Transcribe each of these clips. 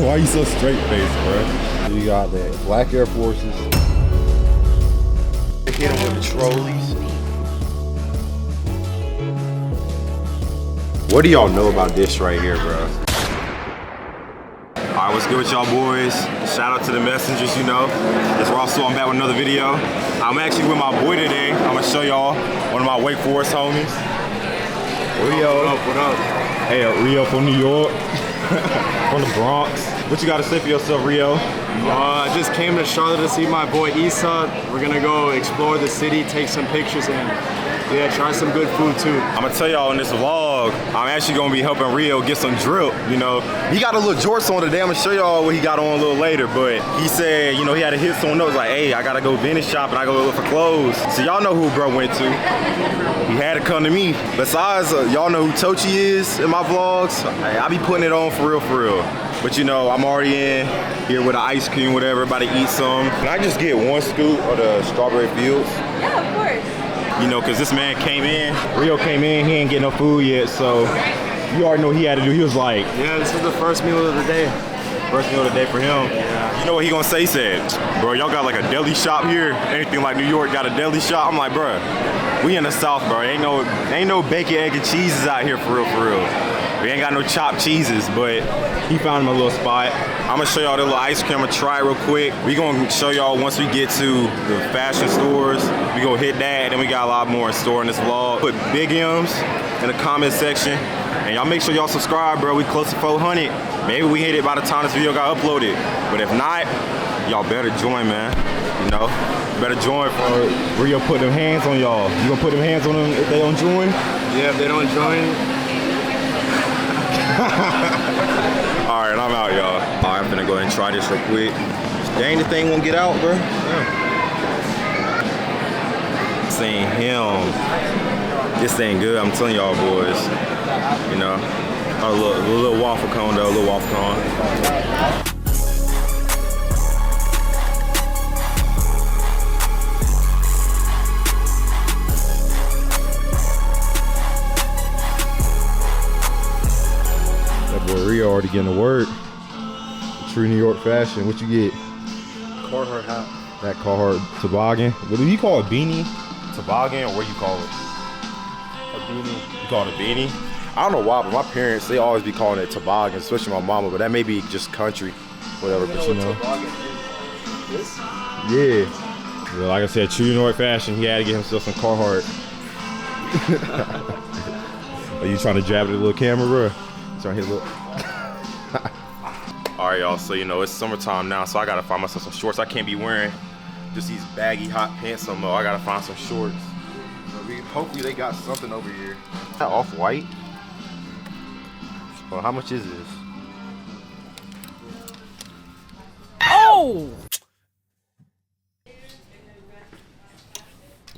Why you so straight faced, bro? You got that Black Air Forces. Hit him with the trolleys. What do y'all know about this right here, bro? Alright, what's good with y'all boys? Shout out to the messengers, you know. It's Ross, so I'm back with another video. I'm actually with my boy today. I'm gonna show y'all one of my Wake Forest homies. Rio. What up? Hey, Rio from New York. From the Bronx. What you gotta say for yourself, Rio? I just came to Charlotte to see my boy Issa. We're gonna go explore the city, take some pictures, and yeah, try some good food too. I'm gonna tell y'all in this vlog, I'm actually gonna be helping Rio get some drip, you know. He got a little jorts on today. I'm gonna show y'all what he got on a little later, but he said, you know, he had to hit someone else like, hey, I gotta go vintage shop and I gotta look for clothes. So y'all know who bro went to. He had to come to me. Besides, y'all know who Tochi is in my vlogs. Hey, I be putting it on for real. But you know, I'm already in here with the ice cream, whatever, about to eat some. Can I just get one scoop of the strawberry fields? Yeah, of course. You know, cause this man came in. Rio came in, he ain't getting no food yet, so you already know what he had to do. He was like, yeah, this is the first meal of the day. First meal of the day for him. Yeah. You know what he gonna say? He said, bro, y'all got like a deli shop here? Anything like New York got a deli shop? I'm like, bro, we in the South, bro. Ain't no bacon, egg, and cheeses out here for real. We ain't got no chopped cheeses, but he found him a little spot. I'm gonna show y'all the little ice cream. I'm gonna try it real quick. We gonna show y'all once we get to the fashion stores. We gonna hit that, and then we got a lot more in store in this vlog. Put big M's in the comment section, and y'all make sure y'all subscribe, bro. We close to 400. Maybe we hit it by the time this video got uploaded. But if not, y'all better join, man. You know, better join. Rio put them hands on y'all. You gonna put them hands on them if they don't join? Yeah, if they don't join. Alright, I'm out, y'all. Alright, I'm gonna go ahead and try this real quick. Dang, the thing won't get out, bro. Yeah. This ain't him. This ain't good, I'm telling y'all boys. You know. Oh, a little waffle cone though, a little waffle cone. Rio already getting the word. True New York fashion. What you get? Carhartt hat. That Carhartt toboggan. What do you call it? Beanie? Toboggan, or what do you call it? A beanie. You call it a beanie? I don't know why, but my parents, they always be calling it toboggan, especially my mama, but that may be just country, whatever, but you know. This? Yeah. Well, like I said, true New York fashion. He had to get himself some Carhartt. Are you trying to jab at the little camera, bro? Trying to hit a little. All right, y'all, so you know, it's summertime now, so I gotta find myself some shorts. I can't be wearing just these baggy hot pants no more. I gotta find some shorts. Hopefully they got something over here. Is that off-white? Well, how much is this? Oh!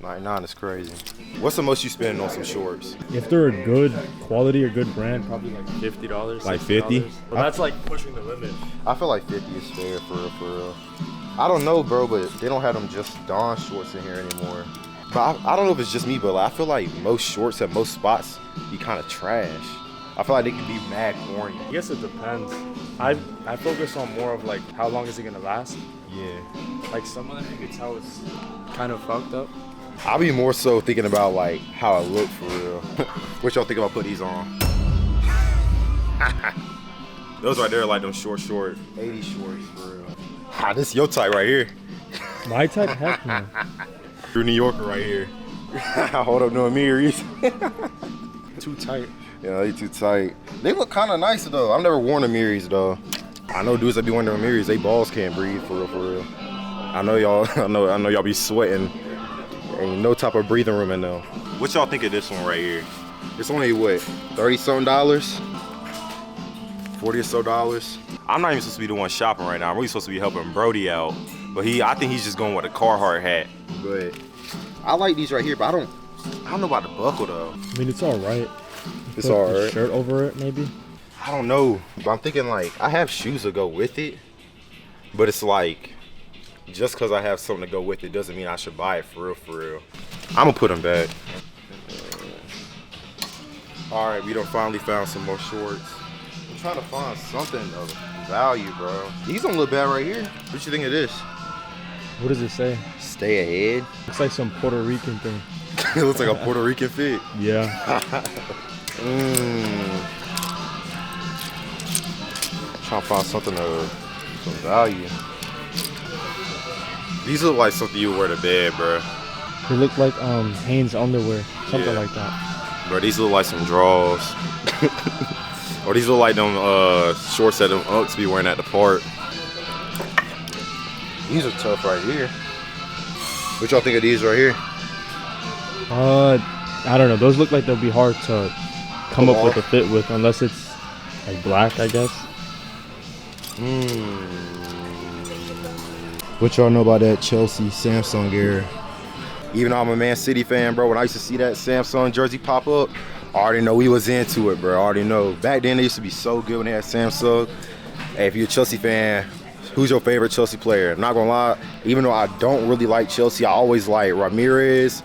99 is crazy. What's the most you spend on some shorts? If they're a good quality or good brand, probably like $50. Like 50? But that's like pushing the limit. I feel like 50 is fair, for real. I don't know, bro, but they don't have them just Dawn shorts in here anymore. But I don't know if it's just me, but like, I feel like most shorts at most spots be kind of trash. I feel like they can be mad corny. I guess it depends. I focus on more of like how long is it gonna last. Yeah. Like some of them you can tell it's kind of fucked up. I'll be more so thinking about like how I look for real. What y'all think about putting these on? Those right there are like them short 80 shorts for real. Ah, this is your type right here. My type? Heck no. You're a New Yorker right here. Hold up, no mirrors. Too tight. Yeah, they too tight. They look kind of nice though. I've never worn a Miris though. I know dudes that be wearing them Miris, they balls can't breathe for real. I know y'all. I know y'all be sweating. Ain't no type of breathing room in them. What y'all think of this one right here? It's only what, $30-something? $40 or so. I'm not even supposed to be the one shopping right now. I'm really supposed to be helping Brody out, but I think he's just going with a Carhartt hat. But I like these right here, but I don't know about the buckle though. I mean, it's all right. It's all right. Shirt over it, maybe. I don't know, but I'm thinking like I have shoes to go with it, but it's like just because I have something to go with it doesn't mean I should buy it for real. I'm gonna put them back. All right, we done finally found some more shorts. trying to find something of value, bro. These don't look bad right here. What you think of this? What does it say? Stay ahead. Looks like some Puerto Rican thing. It looks like a Puerto Rican fit. Yeah. Trying to find something of some value. These look like something you would wear to bed, bro. They look like Hanes underwear, something like that. Bro, these look like some drawers. Or these look like them shorts that them unks be wearing at the park. These are tough right here. What y'all think of these right here? I don't know. Those look like they'll be hard to come up with a fit with, unless it's like black, I guess. What y'all know about that Chelsea Samsung era? Even though I'm a Man City fan, bro, when I used to see that Samsung jersey pop up, I already know we was into it, bro. I already know. Back then, they used to be so good when they had Samsung. Hey, if you're a Chelsea fan, who's your favorite Chelsea player? I'm not gonna lie, even though I don't really like Chelsea, I always like Ramirez,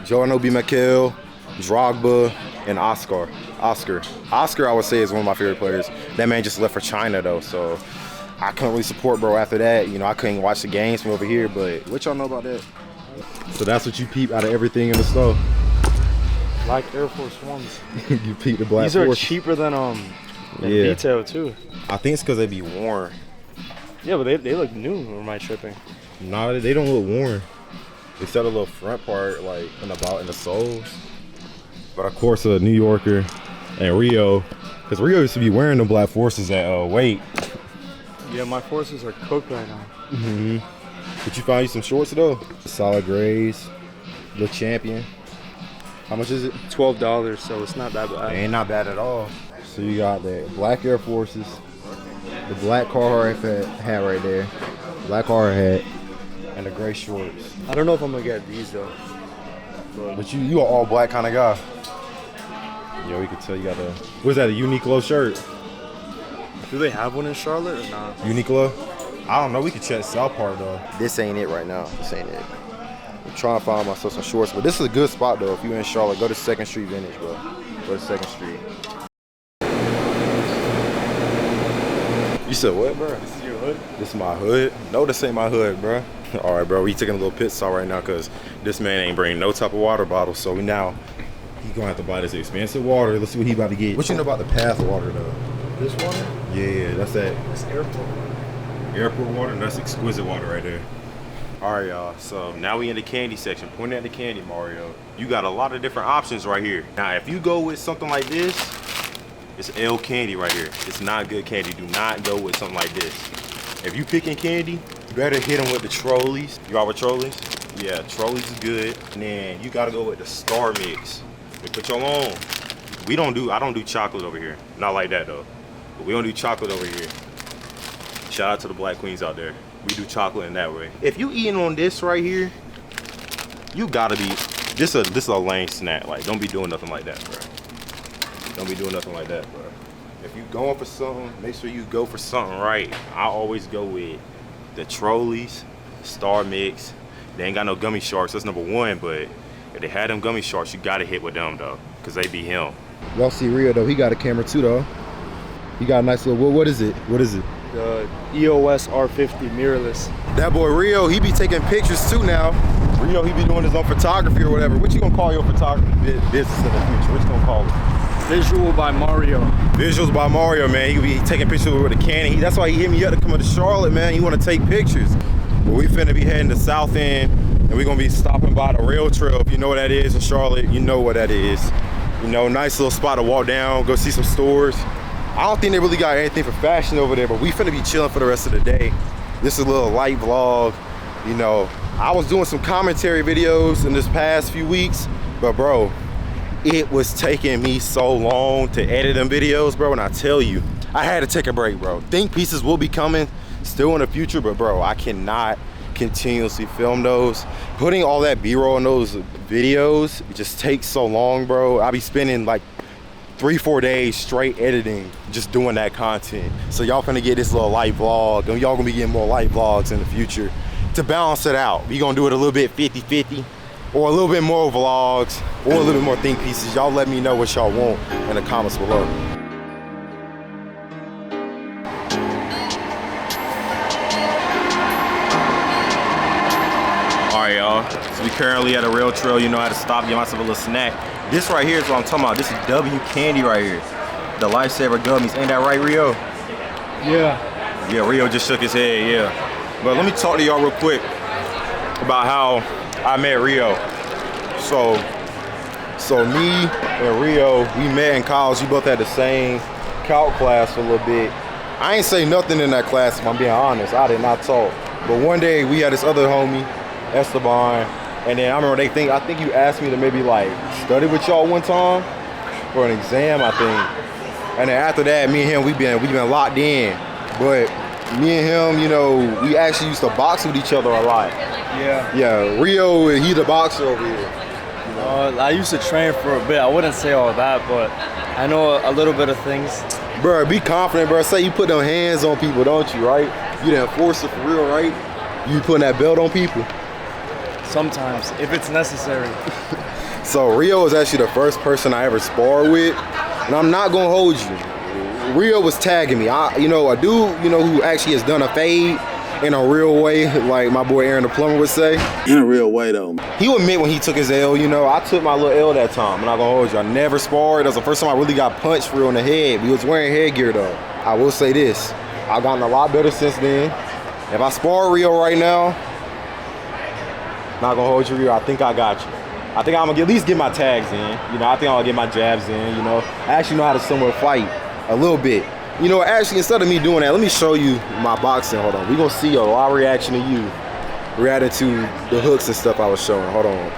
Johan Obi Mikel, Drogba, and Oscar, I would say, is one of my favorite players. That man just left for China, though, so I couldn't really support, bro, after that. You know, I couldn't watch the games from over here, but what y'all know about that? So that's what you peep out of everything in the store? Black Air Force Ones. You peep the black These are Force. cheaper than retail, too. I think it's because they be worn. Yeah, but they look new, or am I tripping? Nah, they don't look worn. Except a little front part, like in the soles. But of course, a New Yorker and Rio, because Rio used to be wearing the Black Forces at weight. Yeah, my forces are cooked right now. But you find you some shorts though? Solid grays, Le Champion. How much is it? $12, so it's not that bad. Ain't not bad at all. So you got the black Air Forces, the black Carhartt hat right there, black Carhartt hat, and the gray shorts. I don't know if I'm gonna get these though. But you an all black kind of guy. Yo, you can tell you got a, what is that, a Uniqlo shirt? Do they have one in Charlotte or not? Uniqlo? I don't know, we could check South Park though. This ain't it right now, this ain't it. I'm trying to find myself some shorts, but this is a good spot though. If you're in Charlotte, go to 2nd Street Vintage, bro. Go to 2nd Street. You said what, bro? This is your hood? This is my hood? No, this ain't my hood, bro. All right, bro, we taking a little pit stop right now because this man ain't bringing no type of water bottle, so he gonna have to buy this expensive water. Let's see what he about to get. What you know about the path water though? This water? Yeah, that's that. It's airport. Airport water, and that's exquisite water right there. All right, y'all, so now we in the candy section. Pointing at the candy, Mario. You got a lot of different options right here. Now, if you go with something like this, it's L candy right here. It's not good candy. Do not go with something like this. If you picking candy, you better hit them with the trolleys. You all with trolleys? Yeah, trolleys is good. And then you gotta go with the Star Mix. We put your on. I don't do chocolate over here. Not like that though. But we don't do chocolate over here. Shout out to the black queens out there. We do chocolate in that way. If you eating on this right here, you gotta be, this is a lame snack. Like, don't be doing nothing like that, bro. Don't be doing nothing like that, bro. If you going for something, make sure you go for something right. I always go with the trolleys, Star Mix. They ain't got no gummy sharks, that's number one, but if they had them gummy sharks, you gotta hit with them though, cause they be him. Y'all see Rio though, he got a camera too though. He got a nice little, what is it? What is it? The EOS R50 mirrorless. That boy Rio, he be taking pictures too now. Rio, he be doing his own photography or whatever. What you gonna call your photography business in the future? What you gonna call it? Visual by Mario. Visuals by Mario, man. He be taking pictures with a Canon. That's why he hit me up to come to Charlotte, man. He wanna take pictures. But we finna be heading to South End, and we gonna be stopping by the rail trail. If you know what that is in Charlotte, you know what that is. You know, nice little spot to walk down, go see some stores. I don't think they really got anything for fashion over there, but we finna be chilling for the rest of the day. This is a little light vlog. You know, I was doing some commentary videos in this past few weeks, but bro, it was taking me so long to edit them videos, bro, and I tell you, I had to take a break, bro. Think pieces will be coming still in the future, but bro, I cannot continuously film those. Putting all that B-roll in those videos, it just takes so long, bro. I be spending like 3-4 days straight editing, just doing that content. So y'all finna get this little light vlog, and y'all gonna be getting more light vlogs in the future to balance it out. We gonna do it a little bit 50-50, or a little bit more vlogs, or a little bit more think pieces. Y'all let me know what y'all want in the comments below. Alright, y'all. So we currently at a rail trail, you know, I had to stop, get myself a little snack. This right here is what I'm talking about. This is W candy right here. The Lifesaver gummies. Ain't that right, Rio? Yeah. Yeah, Rio just shook his head, yeah. But let me talk to y'all real quick about how I met Rio. So me and Rio, we met in college. We both had the same calc class for a little bit. I ain't say nothing in that class, if I'm being honest. I did not talk. But one day we had this other homie, Esteban, and then I remember I think you asked me to maybe like study with y'all one time for an exam, I think. And then after that, me and him, we've been locked in. But me and him, you know, we actually used to box with each other a lot. Yeah. Yeah, Rio, he the boxer over here. I used to train for a bit. I wouldn't say all that, but I know a little bit of things. Bro, be confident, bro. Say you put them hands on people, don't you, right? You the enforcer for real, right? You putting that belt on people? Sometimes, if it's necessary. So Rio was actually the first person I ever sparred with, and I'm not gonna hold you. Rio was tagging me. A dude, who actually has done a fade in a real way, like my boy Aaron the plumber would say. In a real way, though. He would admit when he took his L, I took my little L that time. I'm not gonna hold you. I never sparred. That was the first time I really got punched for real in the head. We was wearing headgear though. I will say this, I've gotten a lot better since then. If I spar Rio right now, not gonna hold you, Rio, I think I got you. I think I'm gonna at least get my tags in. I think I'll get my jabs in, I actually know how to somewhat fight a little bit. Actually, instead of me doing that, let me show you my boxing. Hold on. We're going to see a live reaction to you reacting to the hooks and stuff I was showing. Hold on.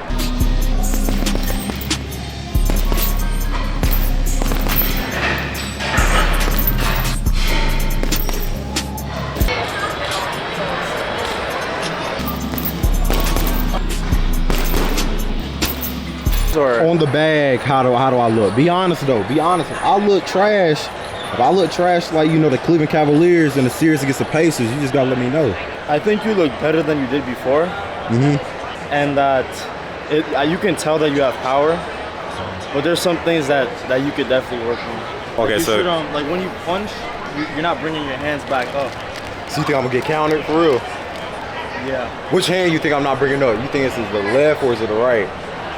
On the bag, how do I look? Be honest though. Be honest. If I look trash, like the Cleveland Cavaliers in the series against the Pacers, you just gotta let me know. I think you look better than you did before, and that you can tell that you have power. But there's some things that you could definitely work on. Okay, so like when you punch, you're not bringing your hands back up. So you think I'm gonna get countered for real? Yeah. Which hand you think I'm not bringing up? You think it's the left or is it the right?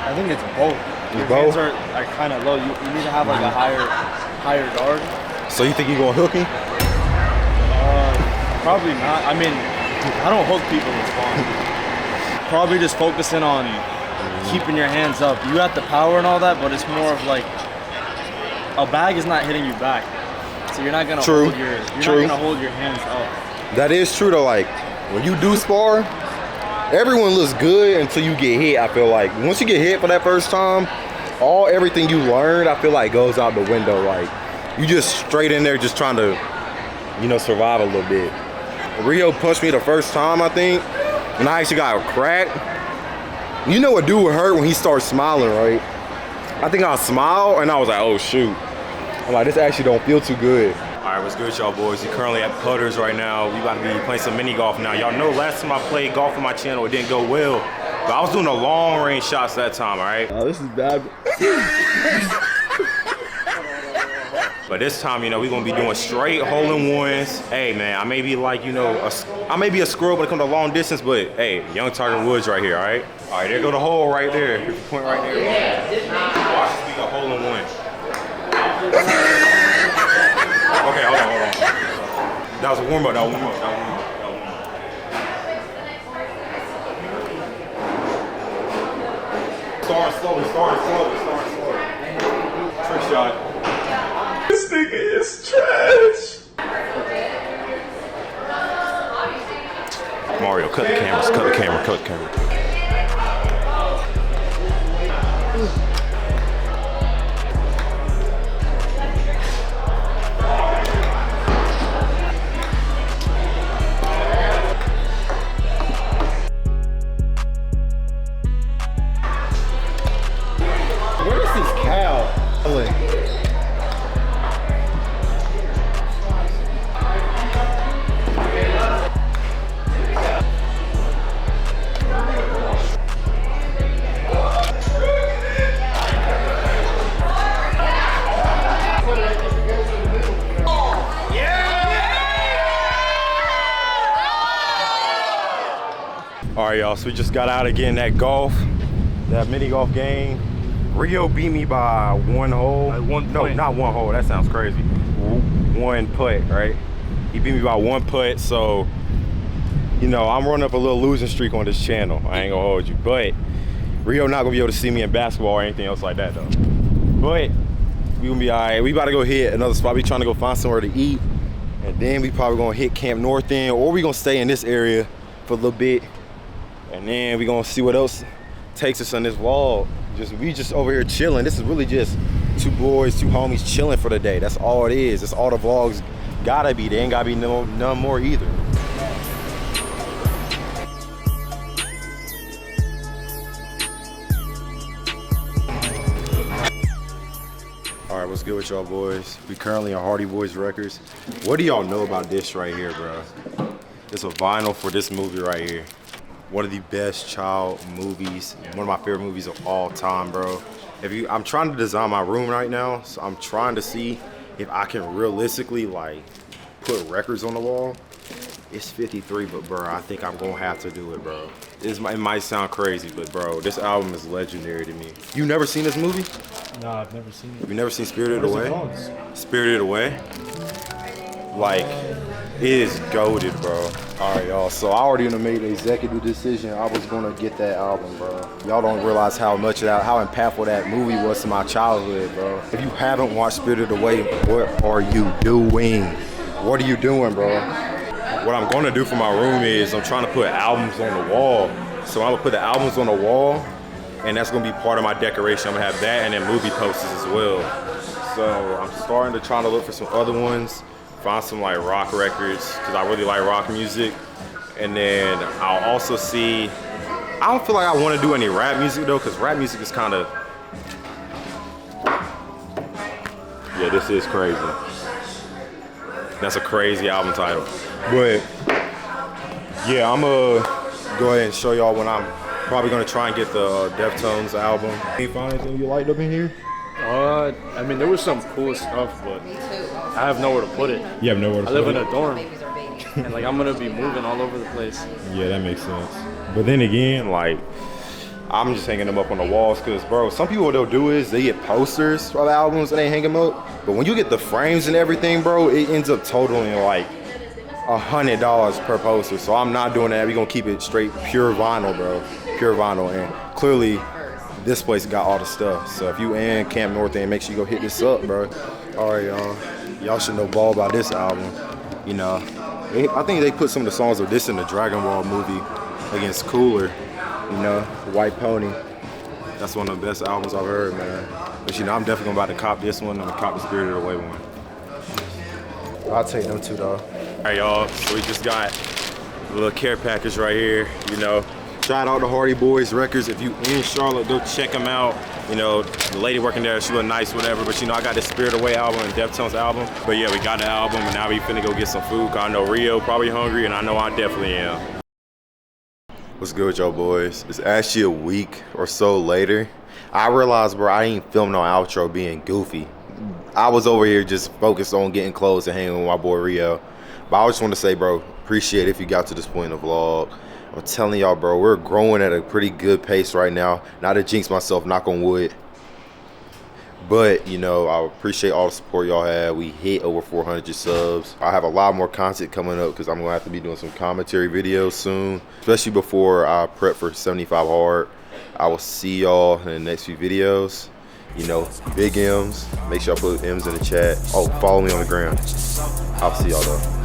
I think it's both. Your hands are kind of low. You need to have like a higher guard. So you think you're gonna hook me? Probably not. I mean, I don't hook people in spawn. Probably just focusing on keeping your hands up. You got the power and all that, but it's more of like a bag is not hitting you back, so you're not gonna hold your hands up. That is true though. Like when you do spar, everyone looks good until you get hit. I feel like once you get hit for that first time, everything you learned, I feel like goes out the window. Like you just straight in there just trying to, survive a little bit. Rio punched me the first time, I think, and I actually got a crack. You know what dude would hurt when he starts smiling, right? I think I smiled and I was like, oh shoot. I'm like, this actually don't feel too good. all right, what's good, y'all boys? You're currently at Putters right now. We about to be playing some mini golf now. Y'all know last time I played golf on my channel, it didn't go well. But I was doing the long range shots that time, all right? Oh, this is bad. But this time, we're gonna be doing straight hole-in-ones. Hey, man, I may be like, I may be a squirrel when it comes to long distance, but hey, young Tiger Woods right here, all right? All right, there go the hole right there. Here's the point right there. Watch this be a hole-in-one. Okay, hold on. That was a warm-up, Start slowly. Trick shot. This nigga is trash. Mario, cut the camera. Where is this cow? right, y'all, so we just got out again that golf, that mini golf game. Rio beat me by 1 hole. By 1 No, point. not 1 hole, that sounds crazy. 1 putt, right? He beat me by 1 putt, so, you know, I'm running up a little losing streak on this channel. I ain't gonna hold you, but Rio not gonna be able to see me in basketball or anything else like that though. But we gonna be all right. We about to go hit another spot. We trying to go find somewhere to eat, and then we probably gonna hit Camp North End, or we gonna stay in this area for a little bit, and then we gonna see what else takes us on this vlog. We just over here chilling. This is really just 2 boys, 2 homies chilling for the day. That's all it is. That's all the vlogs gotta be. They ain't gotta be none more either. All right, what's good with y'all boys? We currently on Hardy Boys Records. What do y'all know about this right here, bro? It's a vinyl for this movie right here. One of the best child movies, one of my favorite movies of all time, bro. I'm trying to design my room right now, so I'm trying to see if I can realistically like put records on the wall. It's 53, but bro, I think I'm gonna have to do it, bro. It might sound crazy, but bro, this album is legendary to me. You never seen this movie? No, I've never seen it. You never seen Spirited Away? What is it called? Spirited Away? Like, it is goated, bro. All right, y'all, so I already made the executive decision. I was gonna get that album, bro. Y'all don't realize how impactful that movie was to my childhood, bro. If you haven't watched Spirited Away, what are you doing? What are you doing, bro? What I'm gonna do for my room is I'm trying to put albums on the wall. So I'm gonna put the albums on the wall, and that's gonna be part of my decoration. I'm gonna have that and then movie posters as well. So I'm starting to try to look for some other ones, find some like rock records, because I really like rock music. And then I'll also see, I don't feel like I want to do any rap music though, because rap music is kind of, yeah, this is crazy. That's a crazy album title. But yeah, I'm gonna go ahead and show y'all when I'm probably gonna try and get the Deftones album. Any find anything you liked up in here? I mean, there was some cool stuff, but I have nowhere to put it. You have nowhere to put it? I live in a dorm, and like I'm gonna be moving all over the place. Yeah, that makes sense. But then again, like, I'm just hanging them up on the walls because, bro, some people what they'll do is they get posters of albums and they hang them up. But when you get the frames and everything, bro, it ends up totaling like $100 per poster. So I'm not doing that. We're gonna keep it straight pure vinyl, bro. Pure vinyl. And clearly, this place got all the stuff. So if you in Camp North End, make sure you go hit this up, bro. All right, y'all. Y'all should know all about this album. You know, I think they put some of the songs of this in the Dragon Ball movie against Cooler. You know, White Pony. That's one of the best albums I've heard, man. But you know, I'm definitely about to cop this one and cop the Spirited Away one. I'll take them two though. All right, y'all, so we just got a little care package right here, you know. Shout out to Hardy Boys Records. If you in Charlotte, go check them out. You know, the lady working there, she look nice, whatever. But you know, I got the Spirited Away album and Deftones album. But yeah, we got the album, and now we finna go get some food. Cause I know Rio probably hungry, and I know I definitely am. What's good with y'all boys? It's actually a week or so later. I realized, bro, I ain't filmed no outro being goofy. I was over here just focused on getting clothes and hanging with my boy Rio. But I just want to say, bro, appreciate it if you got to this point in the vlog. I'm telling y'all, bro, we're growing at a pretty good pace right now. Not to jinx myself, knock on wood. But, you know, I appreciate all the support y'all have. We hit over 400 subs. I have a lot more content coming up because I'm going to have to be doing some commentary videos soon. Especially before I prep for 75 Hard. I will see y'all in the next few videos. You know, big M's. Make sure I put M's in the chat. Oh, follow me on the gram. I'll see y'all though.